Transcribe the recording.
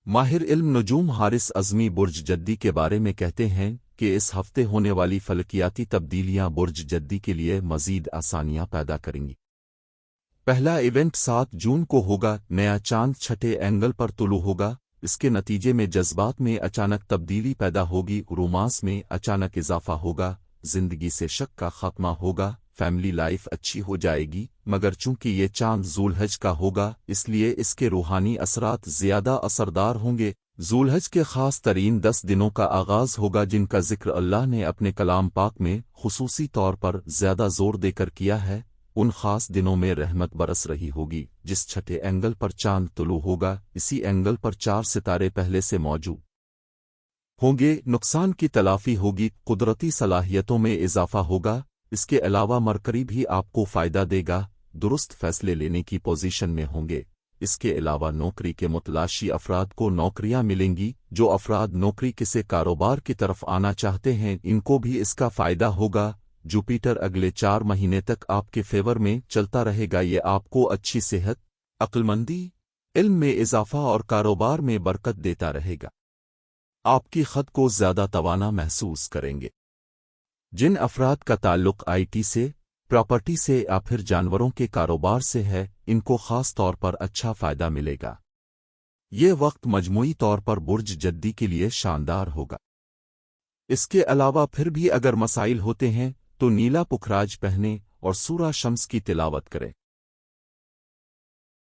माहिर इल्म नजूम हारिस अज़मी बुर्ज जद्दी के बारे में कहते हैं कि इस हफ्ते होने वाली फलकियाती तब्दीलियां बुर्ज जद्दी के लिए मज़ीद आसानियां पैदा करेंगी। पहला इवेंट 7 जून को होगा। नया चांद छठे एंगल पर तुलू होगा। इसके नतीजे में जज्बात में अचानक तब्दीली पैदा होगी, रोमांस में अचानक इजाफा होगा, जिंदगी से शक का खात्मा होगा, फैमिली लाइफ अच्छी हो जाएगी। मगर चूंकि ये चांद ज़ुलहज का होगा, इसलिए इसके रूहानी असरात ज़्यादा असरदार होंगे। ज़ुलहज के ख़ास तरीन 10 दिनों का आगाज़ होगा, जिनका जिक्र अल्लाह ने अपने कलाम पाक में खुसूसी तौर पर ज़्यादा जोर देकर किया है। उन ख़ास दिनों में रहमत बरस रही होगी। जिस छठे एंगल पर चांद तुलू होगा, इसी एंगल पर 4 सितारे पहले से मौजूद होंगे। नुकसान की तलाफी होगी, कुदरती सलाहियतों में इजाफा होगा। इसके अलावा मरकरी भी आपको फ़ायदा देगा, दुरुस्त फैसले लेने की पोजीशन में होंगे। इसके अलावा नौकरी के मुतलाशी अफराद को नौकरियां मिलेंगी। जो अफराद नौकरी किसी कारोबार की तरफ आना चाहते हैं, इनको भी इसका फ़ायदा होगा। जुपिटर अगले 4 महीने तक आपके फेवर में चलता रहेगा। ये आपको अच्छी सेहत, अक्लमंदी, इल्म में इजाफा और कारोबार में बरकत देता रहेगा। आपकी खद को ज़्यादा तवाना महसूस करेंगे। जिन अफराद का ताल्लुक आईटी से, प्रॉपर्टी से या फिर जानवरों के कारोबार से है, इनको ख़ास तौर पर अच्छा फ़ायदा मिलेगा। ये वक्त मजमूई तौर पर बुर्ज जद्दी के लिए शानदार होगा। इसके अलावा फिर भी अगर मसाइल होते हैं तो नीला पुखराज पहने और सूरा शम्स की तिलावत करें।